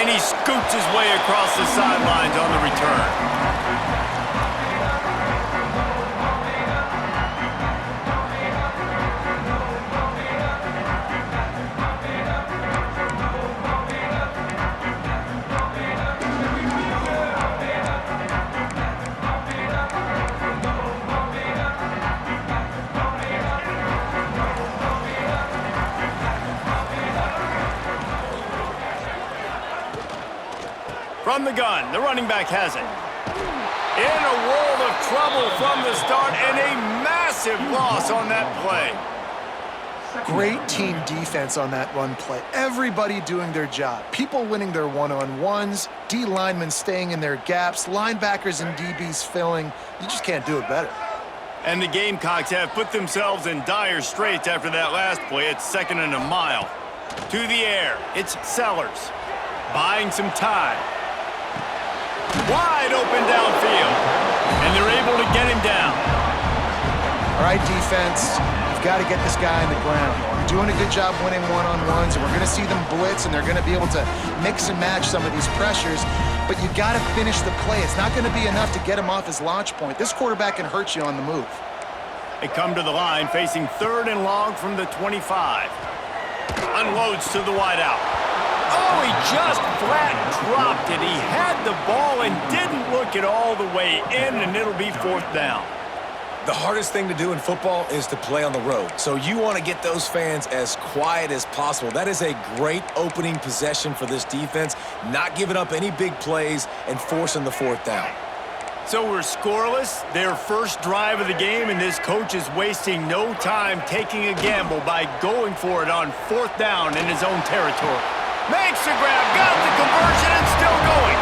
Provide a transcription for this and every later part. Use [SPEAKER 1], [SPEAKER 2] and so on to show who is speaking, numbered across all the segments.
[SPEAKER 1] And he scoots his way across the sidelines on the return. From the gun, the running back has it. In a world of trouble from the start, and a massive loss on that play.
[SPEAKER 2] Great team defense on that run play. Everybody doing their job. People winning their one-on-ones, D linemen staying in their gaps, linebackers and DBs filling. You just can't do it better.
[SPEAKER 1] And the Gamecocks have put themselves in dire straits after that last play. It's 2nd and a mile. To the air, it's Sellers. Buying some time. Wide open downfield. And they're able to get him down.
[SPEAKER 2] All right, defense, you've got to get this guy on the ground. You're doing a good job winning one-on-ones, and we're going to see them blitz, and they're going to be able to mix and match some of these pressures, but you got to finish the play. It's not going to be enough to get him off his launch point. This quarterback can hurt you on the move.
[SPEAKER 1] They come to the line, facing 3rd and long from the 25. Unloads to the wideout. Oh, he just flat dropped it. He had the ball and didn't look it all the way in, and it'll be 4th down.
[SPEAKER 3] The hardest thing to do in football is to play on the road. So you want to get those fans as quiet as possible. That is a great opening possession for this defense, not giving up any big plays and forcing the 4th down.
[SPEAKER 1] So we're scoreless, their first drive of the game, and this coach is wasting no time taking a gamble by going for it on 4th down in his own territory. Makes the grab, got the conversion, and still going.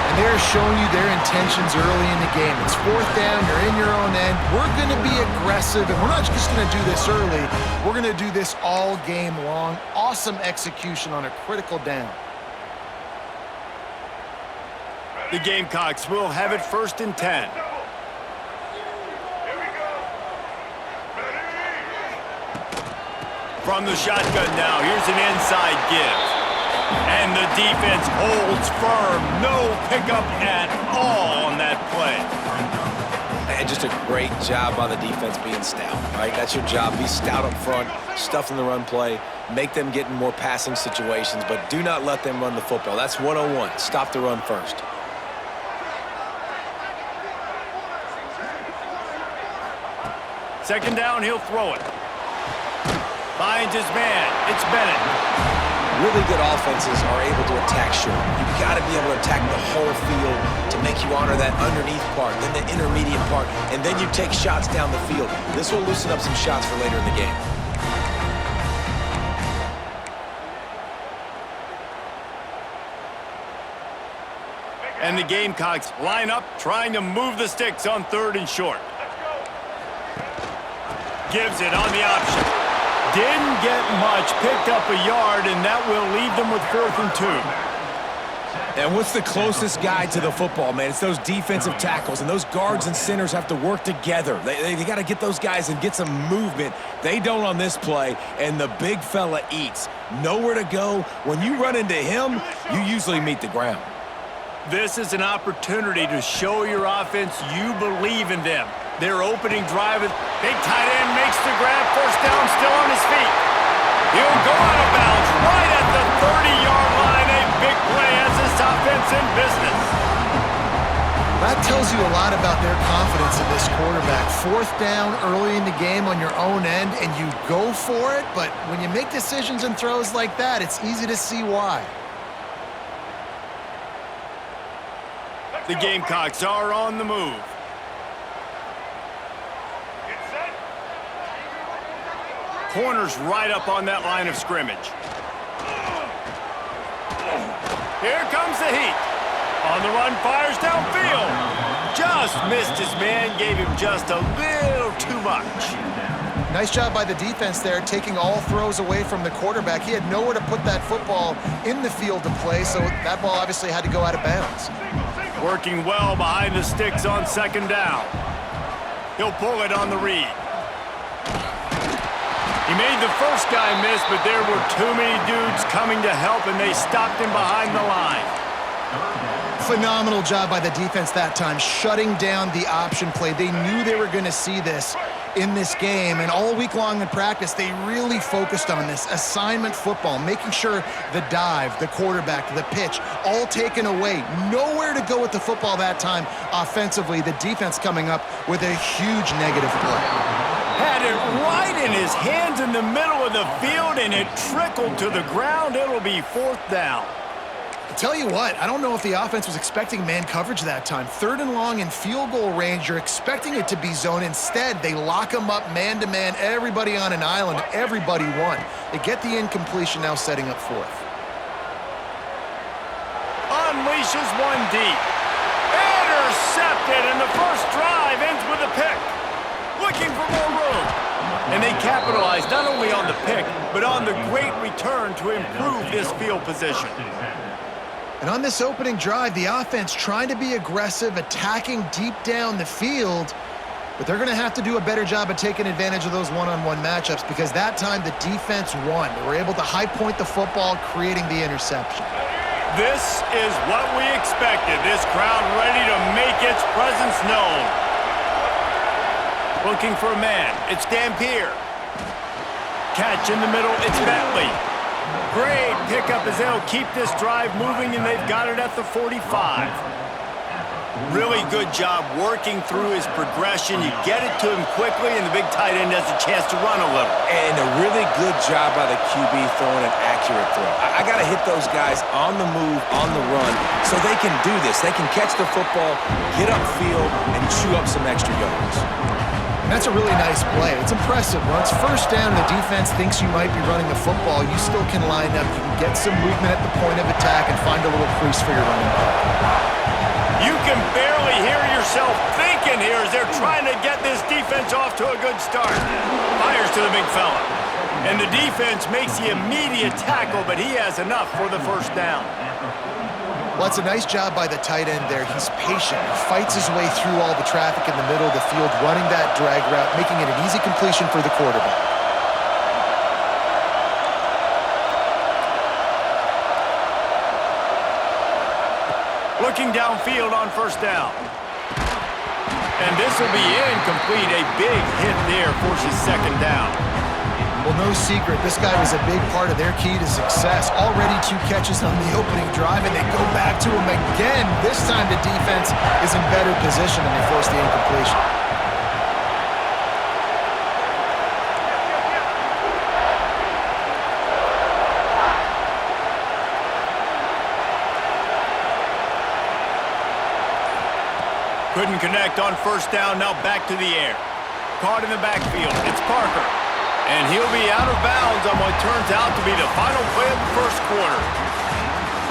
[SPEAKER 2] And they're showing you their intentions early in the game. It's 4th down, you're in your own end. We're going to be aggressive, and we're not just going to do this early. We're going to do this all game long. Awesome execution on a critical down.
[SPEAKER 1] The Gamecocks will have it 1st and 10. From the shotgun now, here's an inside give. And the defense holds firm. No pickup at all on that play.
[SPEAKER 3] And just a great job by the defense being stout, right? That's your job. Be stout up front, stuff in the run play, make them get in more passing situations, but do not let them run the football. That's 101. Stop the run first.
[SPEAKER 1] Second down, he'll throw it. Finds his man. It's Bennett.
[SPEAKER 3] Really good offenses are able to attack short. You've got to be able to attack the whole field to make you honor that underneath part, then the intermediate part, and then you take shots down the field. This will loosen up some shots for later in the game.
[SPEAKER 1] And the Gamecocks line up, trying to move the sticks on 3rd and short. Gives it on the option. Didn't get much, picked up a yard, and that will leave them with 4th and 2.
[SPEAKER 3] And what's the closest guy to the football, man? It's those defensive tackles, and those guards and centers have to work together. They got to get those guys and get some movement. They don't on this play, and the big fella eats. Nowhere to go. When you run into him, you usually meet the ground.
[SPEAKER 1] This is an opportunity to show your offense you believe in them. Their opening drive, big tight end makes the grab, 1st down, still on his feet. He'll go out of bounds right at the 30-yard line. A big play has this offense in business.
[SPEAKER 2] That tells you a lot about their confidence in this quarterback. 4th down early in the game on your own end, and you go for it, but when you make decisions and throws like that, it's easy to see why.
[SPEAKER 1] The Gamecocks are on the move. Corners right up on that line of scrimmage. Here comes the heat. On the run, fires downfield. Just missed his man, gave him just a little too much.
[SPEAKER 2] Nice job by the defense there, taking all throws away from the quarterback. He had nowhere to put that football in the field to play, so that ball obviously had to go out of bounds.
[SPEAKER 1] Working well behind the sticks on 2nd down. He'll pull it on the read. He made the first guy miss, but there were too many dudes coming to help, and they stopped him behind the line.
[SPEAKER 2] Phenomenal job by the defense that time, shutting down the option play. They knew they were going to see this in this game, and all week long in practice, they really focused on this assignment football, making sure the dive, the quarterback, the pitch, all taken away. Nowhere to go with the football that time offensively. The defense coming up with a huge negative play.
[SPEAKER 1] Had it right in his hands in the middle of the field, and it trickled to the ground. It'll be 4th down.
[SPEAKER 2] I tell you what, I don't know if the offense was expecting man coverage that time. 3rd and long in field goal range, you're expecting it to be zone. Instead, they lock them up man-to-man, everybody on an island, everybody won. They get the incompletion, now setting up 4th.
[SPEAKER 1] Unleashes one deep. Intercepted, and the first drive ends with a pick. Looking for more room. And they capitalized not only on the pick, but on the great return to improve this field position.
[SPEAKER 2] And on this opening drive, the offense trying to be aggressive, attacking deep down the field, but they're going to have to do a better job of taking advantage of those one-on-one matchups because that time the defense won. They were able to high point the football, creating the interception.
[SPEAKER 1] This is what we expected. This crowd ready to make its presence known. Looking for a man. It's Dampier. Catch in the middle. It's Bentley. Great pickup as they'll keep this drive moving, and they've got it at the 45. Really good job working through his progression. You get it to him quickly, and the big tight end has a chance to run a little.
[SPEAKER 3] And a really good job by the QB throwing an accurate throw. I got to hit those guys on the move, on the run, so they can do this. They can catch the football, get upfield, and chew up some extra yards.
[SPEAKER 2] And that's a really nice play. It's impressive. Once 1st down, the defense thinks you might be running the football. You still can line up. You can get some movement at the point of attack and find a little crease for your running back.
[SPEAKER 1] You can barely hear yourself thinking here as they're trying to get this defense off to a good start. Fires to the big fella. And the defense makes the immediate tackle, but he has enough for the 1st down.
[SPEAKER 2] Well, it's a nice job by the tight end there. He's patient. He fights his way through all the traffic in the middle of the field, running that drag route, making it an easy completion for the quarterback.
[SPEAKER 1] Looking downfield on 1st down. And this will be incomplete. A big hit there forces 2nd down.
[SPEAKER 2] Well, no secret, this guy was a big part of their key to success. Already 2 catches on the opening drive, and they go back to him again. This time the defense is in better position, and they force the incompletion.
[SPEAKER 1] Couldn't connect on 1st down, now back to the air. Caught in the backfield, it's Parker. And he'll be out of bounds on what turns out to be the final play of the 1st quarter.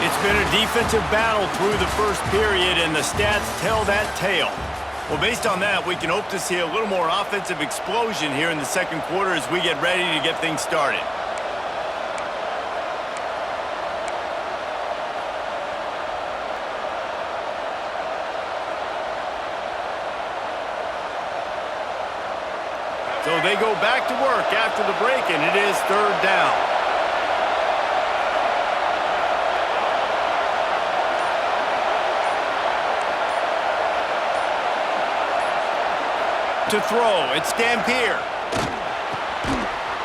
[SPEAKER 1] It's been a defensive battle through the 1st period, and the stats tell that tale. Well, based on that, we can hope to see a little more offensive explosion here in the 2nd quarter as we get ready to get things started. So they go back to work after the break, and it is 3rd down. To throw, it's Dampier.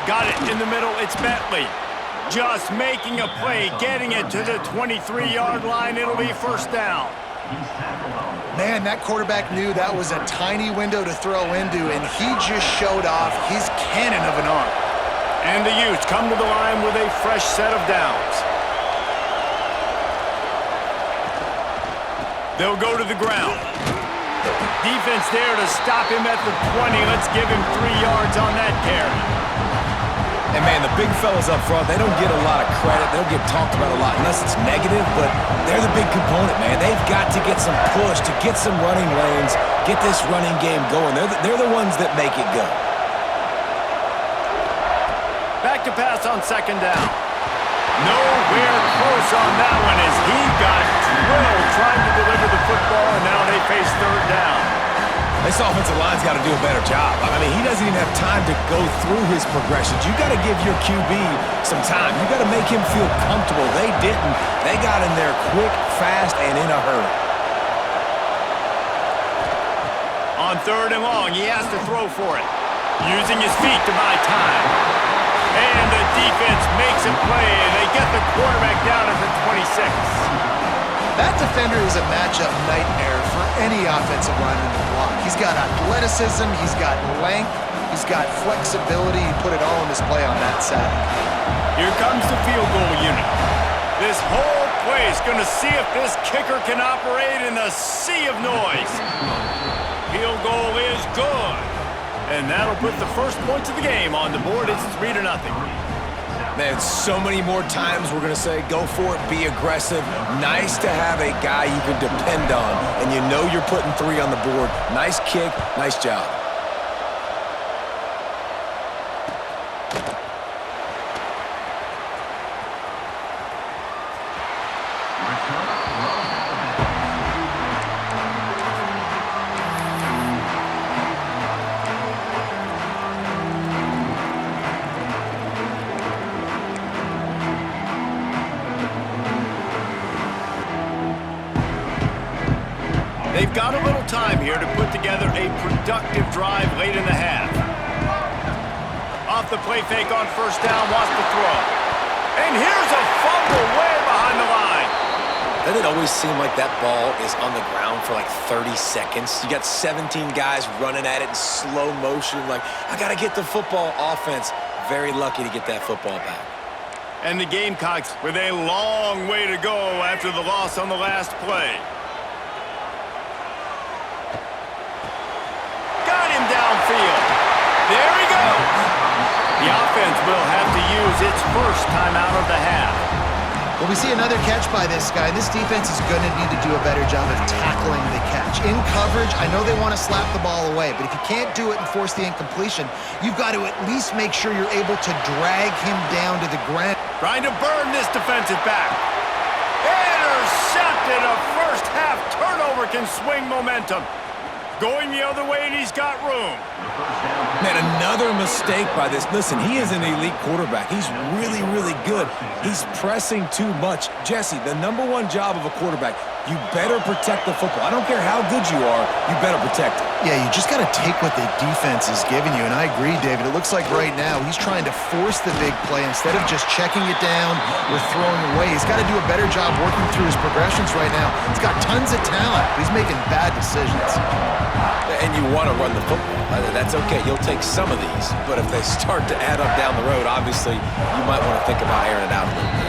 [SPEAKER 1] Got it in the middle, it's Bentley. Just making a play, getting it to the 23-yard line. It'll be 1st down.
[SPEAKER 2] Man, that quarterback knew that was a tiny window to throw into, and he just showed off his cannon of an arm.
[SPEAKER 1] And the Utes come to the line with a fresh set of downs. They'll go to the ground. Defense there to stop him at the 20. Let's give him 3 yards on that carry.
[SPEAKER 3] And, man, the big fellas up front, they don't get a lot of credit. They don't get talked about a lot unless it's negative, but they're the big component, man. They've got to get some push, to get some running lanes, get this running game going. They're the ones that make it go.
[SPEAKER 1] Back to pass on 2nd down. Nowhere close on that one as he got drilled trying to deliver the football, and now they face 3rd down.
[SPEAKER 3] This offensive line line's got to do a better job. I mean, he doesn't even have time to go through his progressions. You got to give your QB some time. You got to make him feel comfortable. They didn't. They got in there quick, fast, and in a hurry.
[SPEAKER 1] On 3rd and long, he has to throw for it, using his feet to buy time. And the defense makes a play, and they get the quarterback down at the 26.
[SPEAKER 2] That defender is a matchup nightmare for any offensive lineman to block. He's got athleticism, he's got length, he's got flexibility. He put it all in display on that sack.
[SPEAKER 1] Here comes the field goal unit. This whole play is going to see if this kicker can operate in the sea of noise. Field goal is good. And that'll put the first points of the game on the board. It's 3-0.
[SPEAKER 3] Man, so many more times we're going to say, go for it, be aggressive. Nice to have a guy you can depend on, and you know you're putting 3 on the board. Nice kick, nice job.
[SPEAKER 1] They've got a little time here to put together a productive drive late in the half. Off the play fake on 1st down, wants to throw. And here's a fumble way behind the line.
[SPEAKER 3] Doesn't it always seem like that ball is on the ground for like 30 seconds? You got 17 guys running at it in slow motion. Like, I got to get the football. Offense, very lucky to get that football back.
[SPEAKER 1] And the Gamecocks with a long way to go after the loss on the last play. Downfield. There he goes. The offense will have to use its first timeout of the half.
[SPEAKER 2] Well, we see another catch by this guy. This defense is going to need to do a better job of tackling the catch. In coverage, I know they want to slap the ball away, but if you can't do it and force the incompletion, you've got to at least make sure you're able to drag him down to the ground.
[SPEAKER 1] Trying to burn this defensive back. Intercepted. A first half turnover can swing momentum. Going the other way, and he's got room.
[SPEAKER 3] Man, another mistake by this. Listen, he is an elite quarterback. He's really, really good. He's pressing too much. Jesse, the #1 job of a quarterback, you better protect the football. I don't care how good you are, you better protect it.
[SPEAKER 2] Yeah, you just got to take what the defense is giving you, and I agree, David. It looks like right now he's trying to force the big play instead of just checking it down or throwing away. He's got to do a better job working through his progressions right now. He's got tons of talent, but he's making bad decisions.
[SPEAKER 3] And you want to run the football. That's okay. You'll take some of these. But if they start to add up down the road, obviously, you might want to think about airing it out a little bit.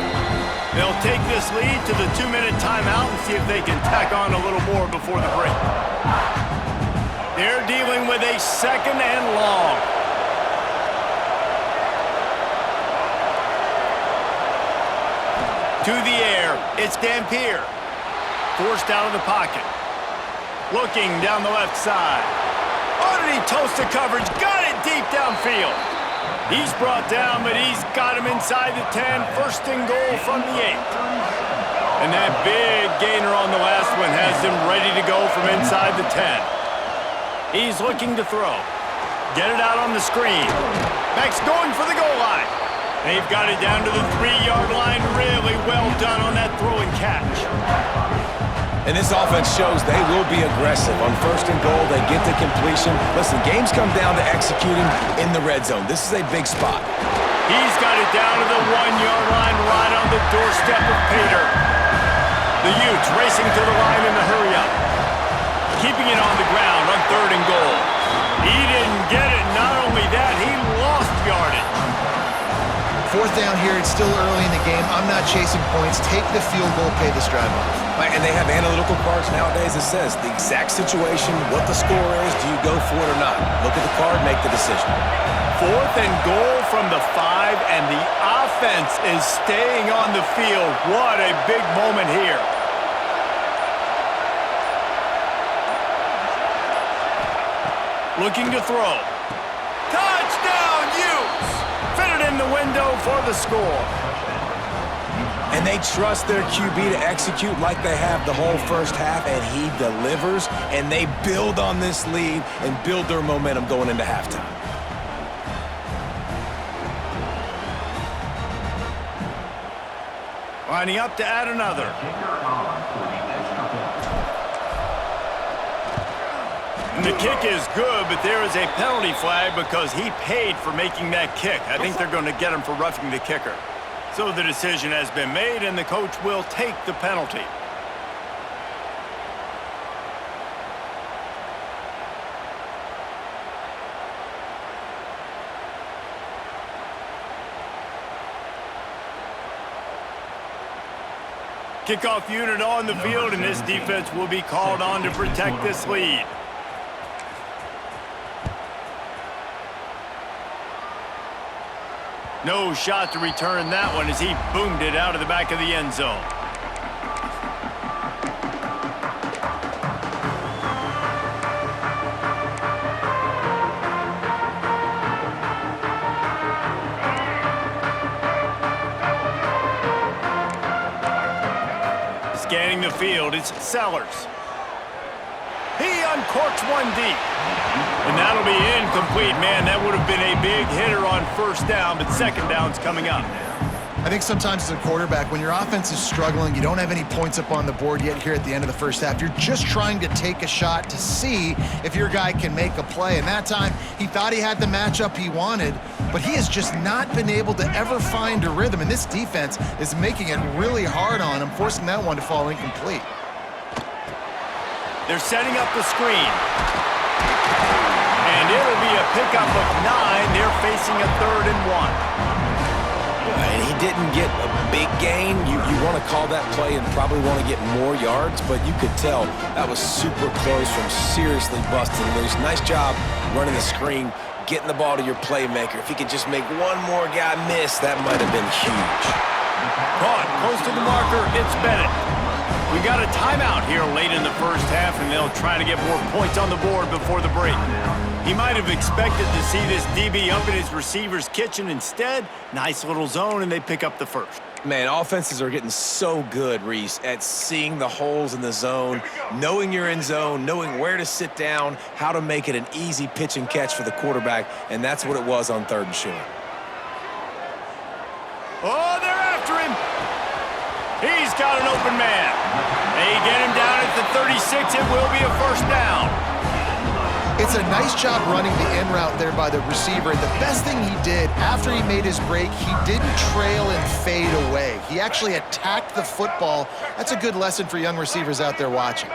[SPEAKER 1] They'll take this lead to the 2-minute timeout and see if they can tack on a little more before the break. They're dealing with a 2nd and long. To the air. It's Dampier. Forced out of the pocket. Looking down the left side. Underneath toasted coverage. Got it deep downfield. He's brought down, but he's got him inside the 10. 1st and goal from the 8. And that big gainer on the last one has him ready to go from inside the 10. He's looking to throw. Get it out on the screen. Max going for the goal line. They've got it down to the 3-yard line. Really well done on that throw and catch.
[SPEAKER 3] And this offense shows they will be aggressive. On 1st and goal, they get the completion. Listen, games come down to executing in the red zone. This is a big spot.
[SPEAKER 1] He's got it down to the 1-yard line right on the doorstep of Pater. The Utes racing to the line in the hurry-up. Keeping it on the ground on 3rd and goal. He didn't get it. Not only that, he lost yardage.
[SPEAKER 2] 4th down here. It's still early in the game. I'm not chasing points. Take the field goal, pay this drive off.
[SPEAKER 3] And they have analytical cards nowadays that says the exact situation, what the score is, do you go for it or not? Look at the card, make the decision.
[SPEAKER 1] 4th and goal from the 5, and the offense is staying on the field. What a big moment here. Looking to throw. Touchdown, Utes! Fitted in the window for the score.
[SPEAKER 3] And they trust their QB to execute like they have the whole first half, and he delivers, and they build on this lead and build their momentum going into halftime.
[SPEAKER 1] Lining up to add another. And the kick is good, but there is a penalty flag because he paid for making that kick. I think they're going to get him for roughing the kicker. So the decision has been made, and the coach will take the penalty. Kickoff unit on the field, and this defense will be called on to protect this lead. No shot to return that one as he boomed it out of the back of the end zone. Scanning the field, it's Sellers. He uncorks one deep. And that'll be incomplete. Man, that would have been a big hitter on first down, but second down's coming up.
[SPEAKER 2] I think sometimes as a quarterback, when your offense is struggling, you don't have any points up on the board yet here at the end of the first half. You're just trying to take a shot to see if your guy can make a play. And that time, he thought he had the matchup he wanted, but he has just not been able to ever find a rhythm. And this defense is making it really hard on him, forcing that one to fall incomplete.
[SPEAKER 1] They're setting up the screen. And it'll be a pickup of 9. They're facing a 3rd and 1.
[SPEAKER 3] And he didn't get a big gain. You want to call that play and probably want to get more yards, but you could tell that was super close from seriously busting loose. Nice job running the screen, getting the ball to your playmaker. If he could just make one more guy miss, that might have been huge.
[SPEAKER 1] Caught close to the marker. It's Bennett. We got a timeout here late in the first half, and they'll try to get more points on the board before the break. He might have expected to see this DB up in his receiver's kitchen. Instead, nice little zone, and they pick up the first.
[SPEAKER 3] Man, offenses are getting so good, Reese, at seeing the holes in the zone, knowing you're in zone, knowing where to sit down, how to make it an easy pitch and catch for the quarterback, and that's what it was on 3rd and short.
[SPEAKER 1] Oh, they're after him. He's got an open man. They get him down at the 36. It will be a first down.
[SPEAKER 2] It's a nice job running the in route there by the receiver. And the best thing he did after he made his break, he didn't trail and fade away. He actually attacked the football. That's a good lesson for young receivers out there watching.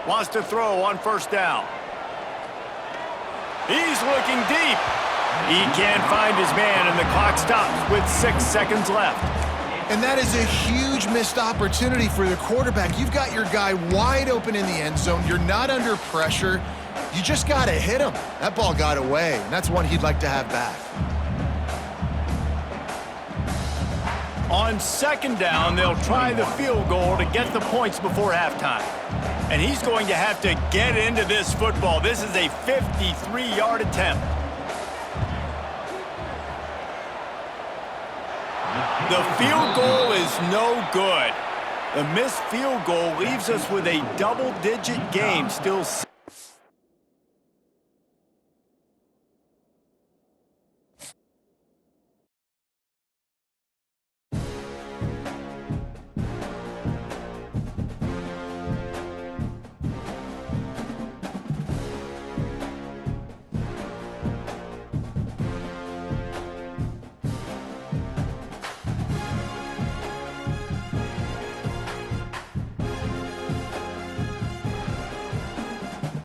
[SPEAKER 1] Wants to throw on first down. He's looking deep. He can't find his man, and the clock stops with 6 seconds left.
[SPEAKER 2] And that is a huge missed opportunity for the quarterback. You've got your guy wide open in the end zone. You're not under pressure. You just got to hit him. That ball got away, and that's one he'd like to have back.
[SPEAKER 1] On second down, they'll try the field goal to get the points before halftime. And he's going to have to get into this football. This is a 53-yard attempt. The field goal is no good. The missed field goal leaves us with a double-digit game, still 6